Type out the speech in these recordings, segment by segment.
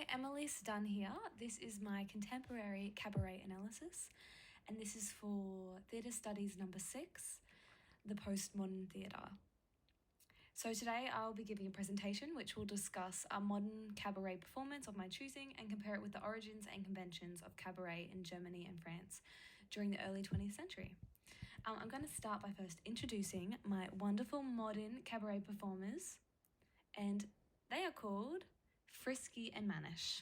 Hi, Emily's Dunn here. This is my contemporary cabaret analysis, and this is for Theatre Studies number 6, the postmodern theatre. So today I'll be giving a presentation which will discuss a modern cabaret performance of my choosing and compare it with the origins and conventions of cabaret in Germany and France during the early 20th century. I'm going to start by first introducing my wonderful modern cabaret performers, and they are called Frisky and Mannick.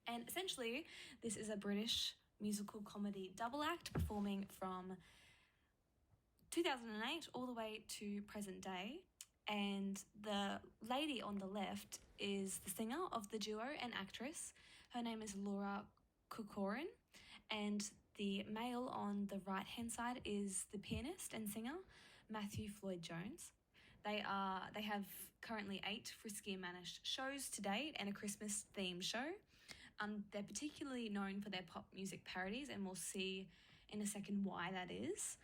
And essentially, this is a British musical comedy double act performing from 2008 all the way to present day. And the lady on the left is the singer of the duo and actress. Her name is Laura Corcoran, and the male on the right-hand side is the pianist and singer, Matthew Floyd Jones. They have currently 8 Frisky and Mannick shows to date and a Christmas themed show. They're particularly known for their pop music parodies, and we'll see in a second why that is.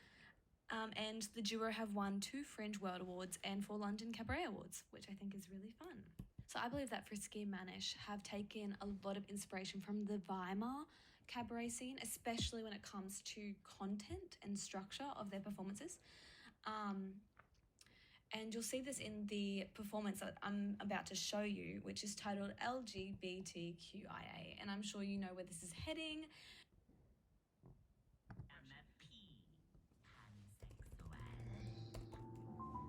And the duo have won 2 Fringe World Awards and 4 London Cabaret Awards, which I think is really fun. So I believe that Frisky and Mannick have taken a lot of inspiration from the Weimar cabaret scene, especially when it comes to content and structure of their performances. And you'll see this in the performance that I'm about to show you, which is titled LGBTQIA. And I'm sure you know where this is heading.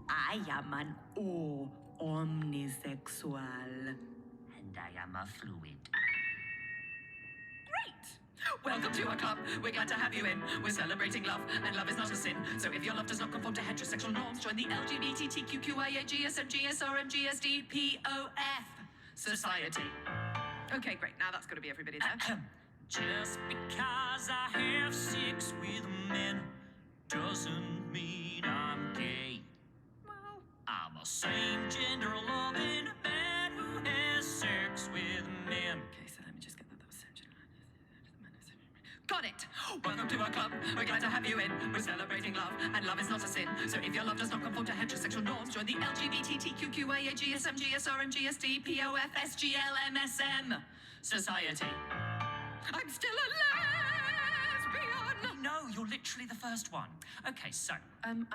I am an omnisexual. And I am a fluid. Great! Welcome to our club. We're glad to have you in. We're celebrating love, and love is not a sin. So if your love does not conform to heterosexual norms, join the LGBTQIA/GSM/GSRM/GSDPOF Society. Okay, great. Now that's got to be everybody there. Just because I have sex with men doesn't mean I'm gay. Well, I'm a same-gender loving man who has sex with men. okay, so let me just get that was got it! Welcome to our club. We're glad to have you in. We're celebrating love, and love is not a sin. So if your love does not conform to heterosexual norms, join the LGBTQIA/GSM/GSRM/GSDPOF/SGLMSM Society. I'm still a lesbian! No, you're literally the first one. Okay, so, I'm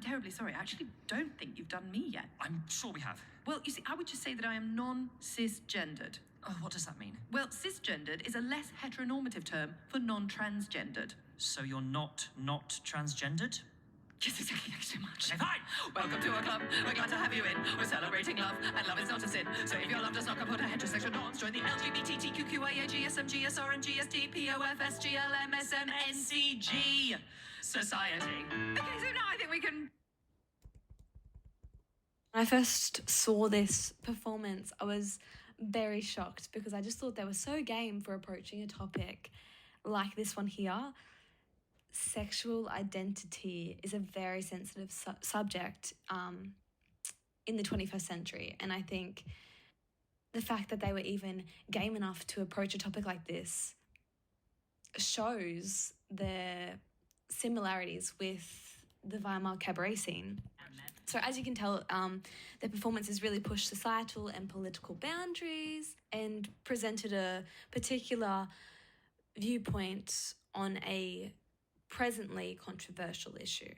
terribly sorry. I actually don't think you've done me yet. I'm sure we have. Well, you see, I would just say that I am non-cisgendered. Oh, what does that mean? Well, cisgendered is a less heteronormative term for non-transgendered. So you're not transgendered? Yes, exactly. Thanks so much. Okay, fine! Welcome to our club. We're glad to have you in. We're celebrating love, and love is not a sin. So if your love does not conform to heterosexual norms, join the LGBTQIA/GSM/GSRM/GSDPOF/SGLMSM/NCG Society. Okay, so now I think we can... When I first saw this performance, I was very shocked because I just thought they were so game for approaching a topic like this one here. Sexual identity is a very sensitive subject in the 21st century. And I think the fact that they were even game enough to approach a topic like this shows their similarities with the Weimar cabaret scene. So as you can tell, their performances really pushed societal and political boundaries and presented a particular viewpoint on a presently controversial issue,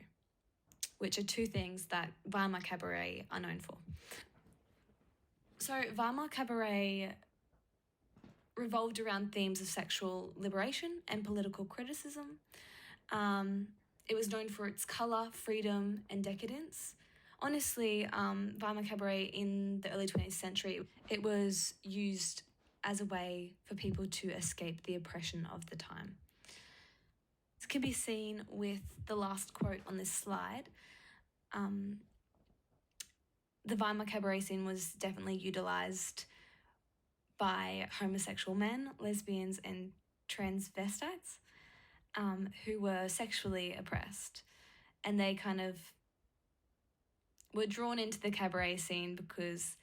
which are 2 things that Weimar cabaret are known for. So Weimar cabaret revolved around themes of sexual liberation and political criticism. It was known for its colour, freedom, and decadence. Honestly, Weimar cabaret in the early 20th century, it was used as a way for people to escape the oppression of the time. This can be seen with the last quote on this slide. The Weimar cabaret scene was definitely utilised by homosexual men, lesbians, and transvestites who were sexually oppressed. And they kind of were drawn into the cabaret scene because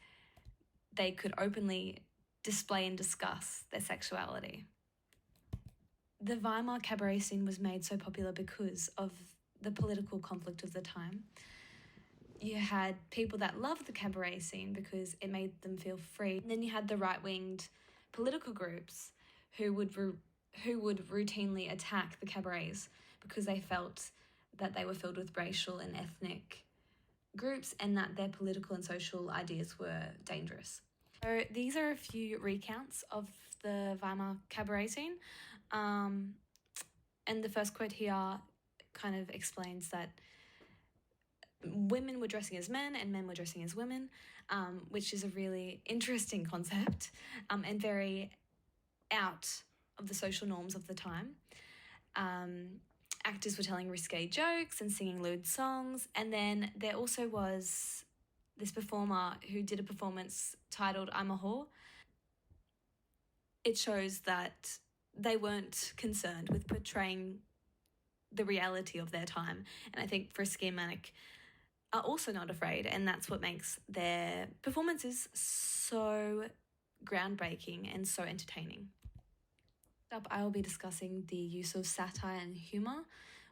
they could openly display and discuss their sexuality. The Weimar cabaret scene was made so popular because of the political conflict of the time. You had people that loved the cabaret scene because it made them feel free. And then you had the right-winged political groups who would routinely attack the cabarets because they felt that they were filled with racial and ethnic groups and that their political and social ideas were dangerous. So these are a few recounts of the Weimar cabaret scene. And the first quote here kind of explains that women were dressing as men and men were dressing as women, which is a really interesting concept and very out of the social norms of the time. Actors were telling risque jokes and singing lewd songs. And then there also was this performer who did a performance titled I'm a Whore. It shows that they weren't concerned with portraying the reality of their time. And I think Frisky and Mannick are also not afraid, and that's what makes their performances so groundbreaking and so entertaining. Up, I will be discussing the use of satire and humour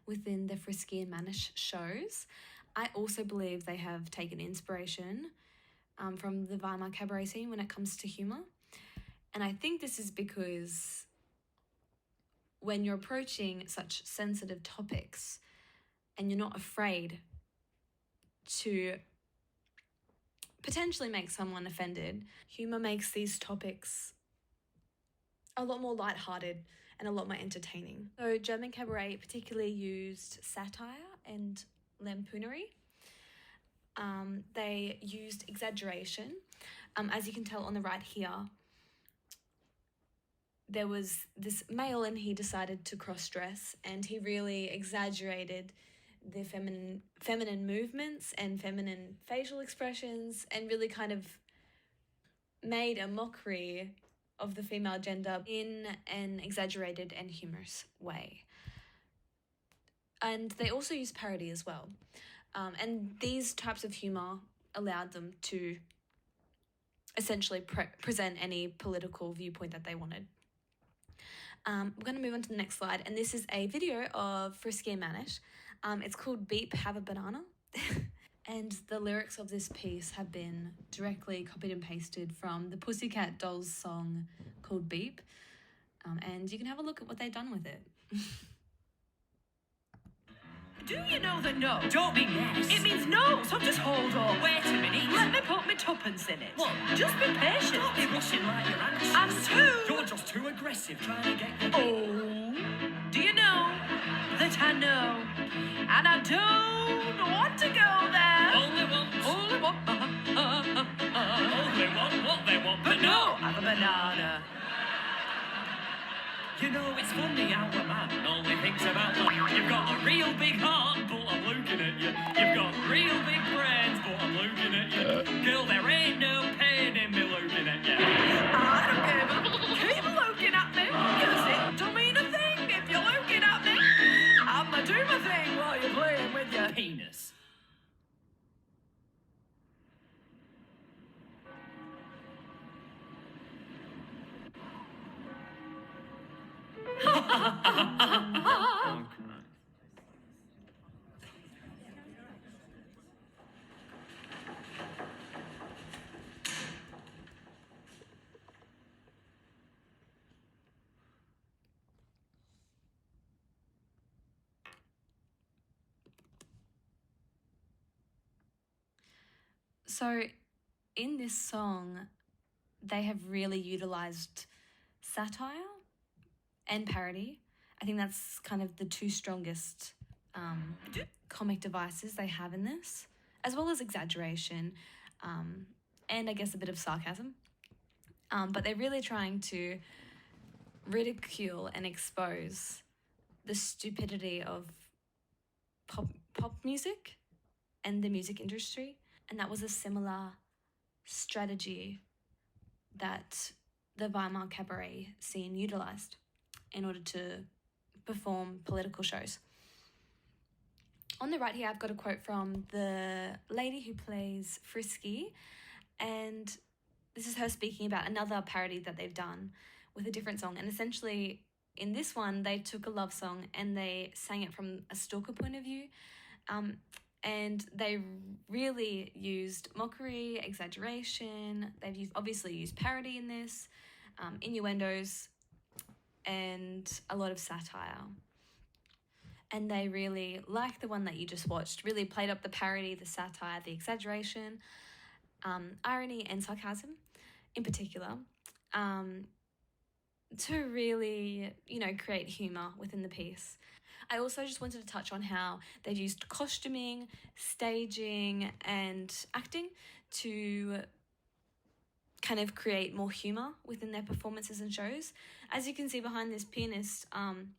within the Frisky and Mannick shows. I also believe they have taken inspiration from the Weimar cabaret scene when it comes to humour. And I think this is because when you're approaching such sensitive topics and you're not afraid to potentially make someone offended, humour makes these topics a lot more lighthearted and a lot more entertaining. So German cabaret particularly used satire and lampoonery. They used exaggeration. As you can tell on the right here, there was this male and he decided to cross-dress and he really exaggerated the feminine movements and feminine facial expressions and really kind of made a mockery of the female gender in an exaggerated and humorous way. And they also used parody as well. And these types of humour allowed them to essentially present any political viewpoint that they wanted. We're going to move on to the next slide, and this is a video of Frisky and Mannick. It's called Beep, Have a Banana. And the lyrics of this piece have been directly copied and pasted from the Pussycat Dolls song called Beep. And you can have a look at what they've done with it. Do you know that no? Don't be yes. It means no, so just hold on. Wait a minute. Let me put my tuppence in it. What? Just be patient. Don't be rushing like your answers. I'm too... You're just too aggressive trying to get your... Oh, do you know that I know? And I don't want to go there. Only once. Only one. Only one what they want, But no, have a banana. You know, it's funny how a man only thinks about one. You've got a real big heart, but I'm looking at you. You've got real big brains, but I'm looking at you. Girl, there ain't no pain in me looking at you. I don't care, but keep looking at me. 'Cause it don't mean a thing if you're looking at me. I'ma do my thing while you're playing with your Penis. So in this song, they have really utilised satire and parody. I think that's kind of the two strongest comic devices they have in this, as well as exaggeration and I guess a bit of sarcasm. But they're really trying to ridicule and expose the stupidity of pop music and the music industry. And that was a similar strategy that the Weimar cabaret scene utilised in order to perform political shows. On the right here, I've got a quote from the lady who plays Frisky, and this is her speaking about another parody that they've done with a different song. And essentially, in this one, they took a love song and they sang it from a stalker point of view. And they really used mockery, exaggeration. They've obviously used parody in this. innuendos, and a lot of satire. And they really, like the one that you just watched, really played up the parody, the satire, the exaggeration, irony and sarcasm in particular, to really, create humour within the piece. I also just wanted to touch on how they've used costuming, staging, and acting to kind of create more humour within their performances and shows. As you can see behind this pianist, on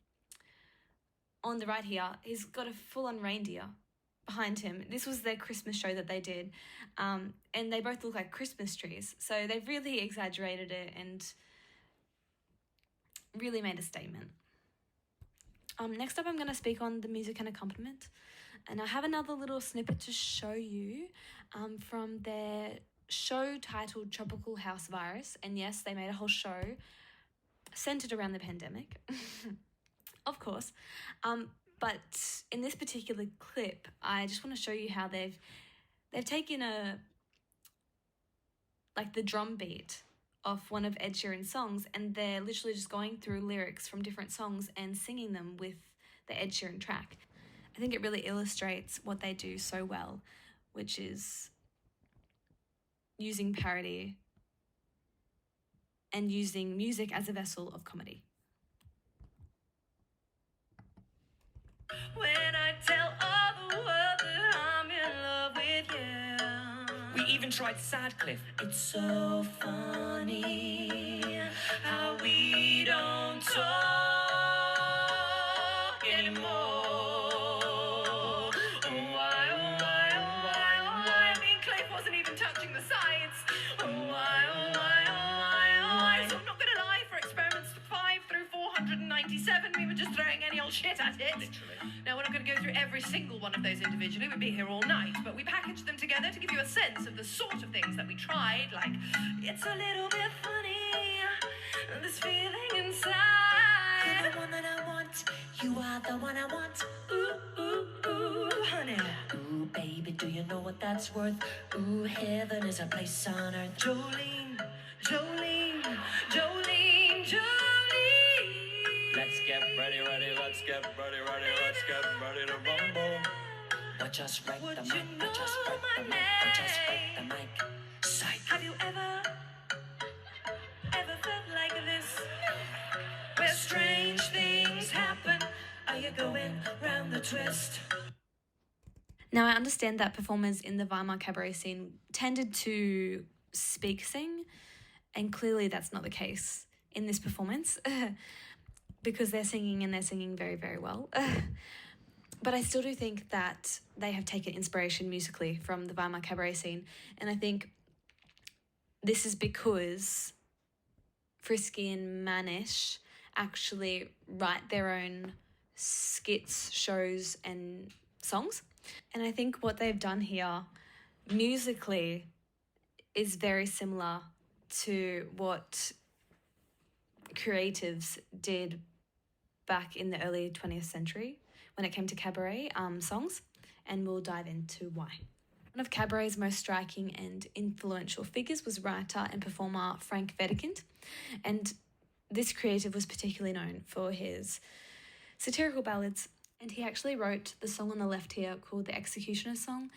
the right here, he's got a full-on reindeer behind him. This was their Christmas show that they did, and they both look like Christmas trees. So they've really exaggerated it and really made a statement. Next up, I'm going to speak on the music and accompaniment. And I have another little snippet to show you from their show titled Tropical House Virus. And yes, they made a whole show centered around the pandemic, of course. But in this particular clip, I just want to show you how they've taken the drum beat of one of Ed Sheeran's songs, and they're literally just going through lyrics from different songs and singing them with the Ed Sheeran track. I think it really illustrates what they do so well, which is using parody and using music as a vessel of comedy. When I tell all the world that I'm in love with you. We even tried Sadcliffe. It's so funny how we don't talk anymore. Oh, why, oh, why, oh, why, oh, why? I mean, Cliff wasn't even touching the sides. Oh, why, oh, why, oh, why, oh, why? So I'm not gonna lie, for experiments 5 through 497, we were just throwing any old shit at it. Literally. Now, we're not going to go through every single one of those individually. We'd be here all night, but we packaged them together to give you a sense of the sort of things that we tried, like, it's a little bit funny, this feeling inside. You're the one that I want. You are the one I want. Ooh, ooh, ooh, honey. Ooh, baby, do you know what that's worth? Ooh, heaven is a place on earth. Jolene, Jolene, Jolene, Jolene. Let's get ready, let's get ready, let's get ready to rumble. Watch us right Would the you mic, know watch us right the my mic, watch us right the mic. Psych. Have you ever felt like this? Where strange things happen. Are you going round the twist? Now, I understand that performers in the Weimar cabaret scene tended to sing, and clearly that's not the case in this performance because they're singing very, very well. But I still do think that they have taken inspiration musically from the Weimar cabaret scene, and I think this is because Frisky and Mannick actually write their own skits, shows, and songs. And I think what they've done here musically is very similar to what creatives did back in the early 20th century when it came to cabaret songs, and we'll dive into why. One of cabaret's most striking and influential figures was writer and performer Frank Wedekind, and this creative was particularly known for his satirical ballads, and he actually wrote the song on the left here called the Executioner Song,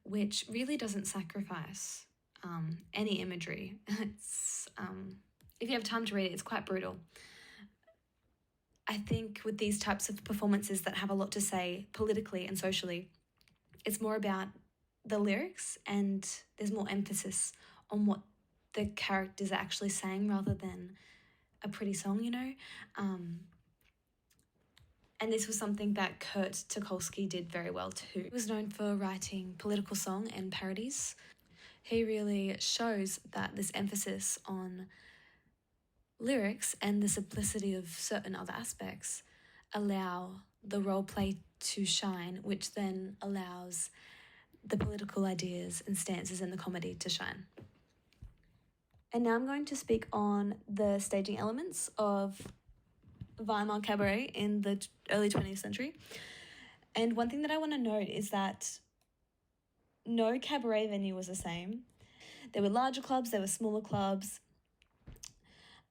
which really doesn't sacrifice any imagery. It's if you have time to read it, it's quite brutal. I think with these types of performances that have a lot to say politically and socially, it's more about the lyrics and there's more emphasis on what the characters are actually saying rather than a pretty song, And this was something that Kurt Tucholsky did very well too. He was known for writing political song and parodies. He really shows that this emphasis on lyrics and the simplicity of certain other aspects allow the role play to shine, which then allows the political ideas and stances in the comedy to shine. And now I'm going to speak on the staging elements of Weimar cabaret in the early 20th century. And one thing that I want to note is that no cabaret venue was the same. There were larger clubs, there were smaller clubs.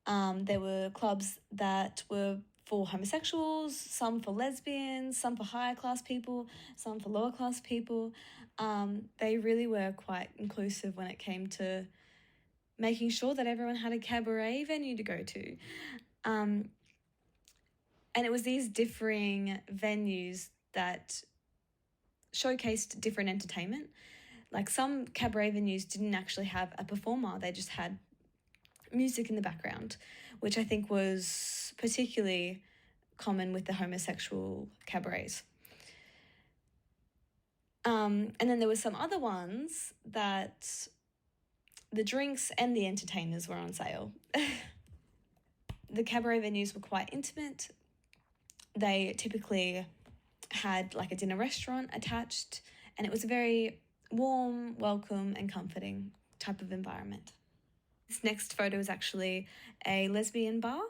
There were clubs that were for homosexuals, some for lesbians, some for higher class people, some for lower class people. They really were quite inclusive when it came to making sure that everyone had a cabaret venue to go to. And it was these differing venues that showcased different entertainment. Like some cabaret venues didn't actually have a performer, they just had music in the background, which I think was particularly common with the homosexual cabarets. And then there were some other ones that the drinks and the entertainers were on sale. The cabaret venues were quite intimate. They typically had like a dinner restaurant attached, and it was a very warm, welcome, and comforting type of environment. This next photo is actually a lesbian bar.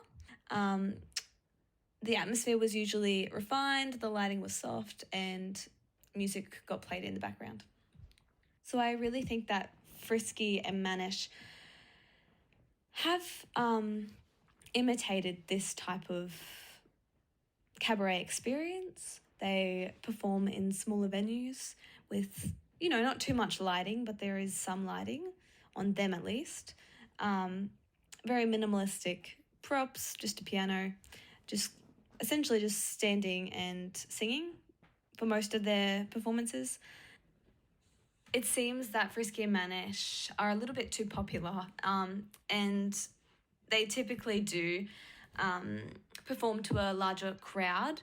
The atmosphere was usually refined, the lighting was soft, and music got played in the background. So I really think that Frisky and Mannick have imitated this type of cabaret experience. They perform in smaller venues with, not too much lighting, but there is some lighting on them at least. Very minimalistic props, just a piano, essentially just standing and singing for most of their performances. It seems that Frisky and Mannick are a little bit too popular, and they typically do perform to a larger crowd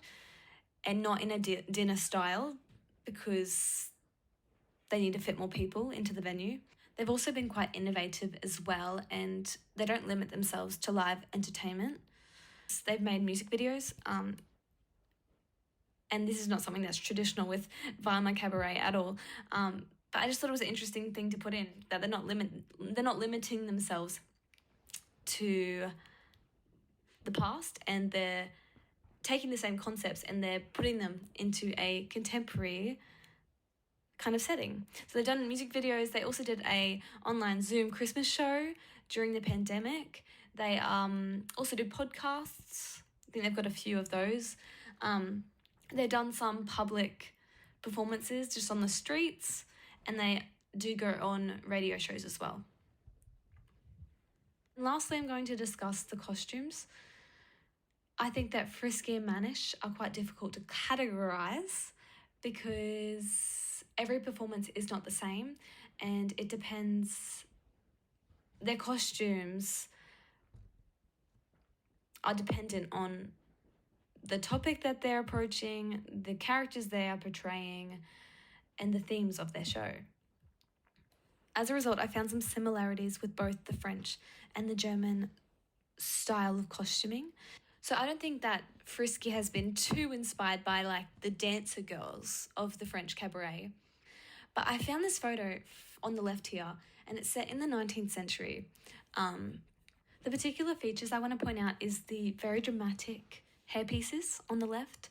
and not in a dinner style because they need to fit more people into the venue. They've also been quite innovative as well, and they don't limit themselves to live entertainment. They've made music videos, and this is not something that's traditional with Weimar Cabaret at all. But I just thought it was an interesting thing to put in, that they're not limiting themselves to the past, and they're taking the same concepts and they're putting them into a contemporary kind of setting. So they've done music videos. They also did a online Zoom Christmas show during the pandemic. They also do podcasts. I think they've got a few of those. They've done some public performances just on the streets, and they do go on radio shows as well. And lastly, I'm going to discuss the costumes. I think that Frisky and Mannick are quite difficult to categorise because every performance is not the same, and it depends. Their costumes are dependent on the topic that they're approaching, the characters they are portraying, and the themes of their show. As a result, I found some similarities with both the French and the German style of costuming. So I don't think that Frisky has been too inspired by like the dancer girls of the French cabaret. But I found this photo on the left here, and it's set in the 19th century. The particular features I want to point out is the very dramatic hairpieces on the left.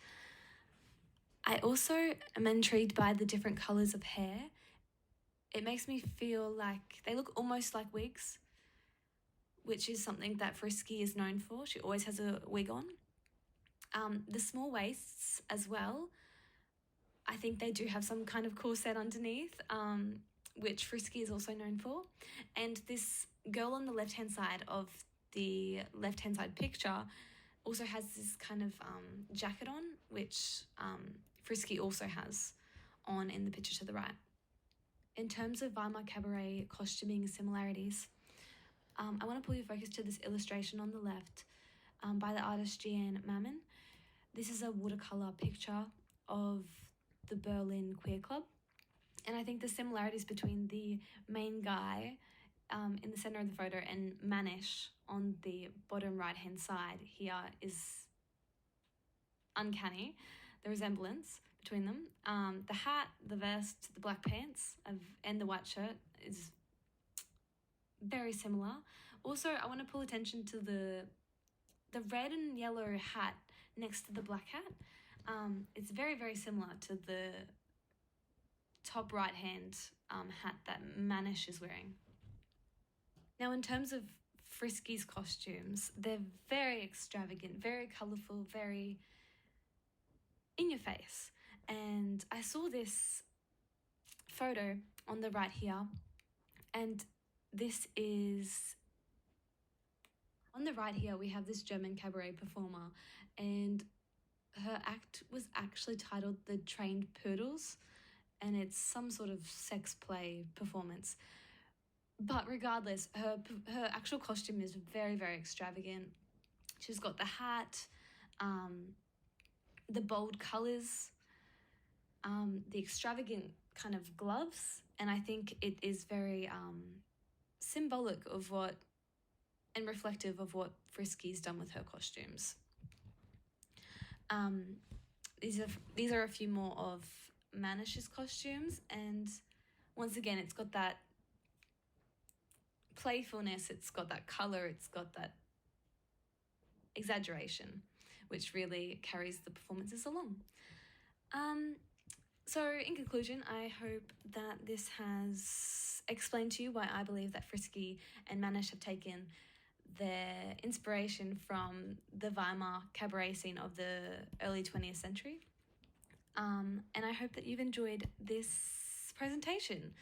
I also am intrigued by the different colours of hair. It makes me feel like they look almost like wigs, which is something that Frisky is known for. She always has a wig on. The small waists as well. I think they do have some kind of corset underneath, which Frisky is also known for. And this girl on the left-hand side of the left-hand side picture also has this kind of jacket on, which Frisky also has on in the picture to the right. In terms of Weimar Cabaret costuming similarities, I want to pull your focus to this illustration on the left by the artist Jeanne Mammon. This is a watercolour picture of the Berlin Queer Club, and I think the similarities between the main guy in the centre of the photo and Mannick on the bottom right-hand side here is uncanny, the resemblance between them. The hat, the vest, the black pants, and the white shirt is very similar. Also, I want to pull attention to the red and yellow hat next to the black hat. It's very, very similar to the top right-hand hat that Mannick is wearing. Now, in terms of Frisky's costumes. They're very extravagant, very colourful, very in your face. And I saw this photo on the right here, and this is on the right here. We have this German cabaret performer, and her act was actually titled The Trained Poodles, and it's some sort of sex play performance. But regardless, her actual costume is very, very extravagant. She's got the hat, the bold colours, the extravagant kind of gloves, and I think it is very symbolic of what and reflective of what Frisky's done with her costumes. These are a few more of Mannick's costumes, and once again, it's got that playfulness, it's got that colour, it's got that exaggeration, which really carries the performances along. So in conclusion, I hope that this has explained to you why I believe that Frisky and Mannick have taken their inspiration from the Weimar cabaret scene of the early 20th century. And I hope that you've enjoyed this presentation.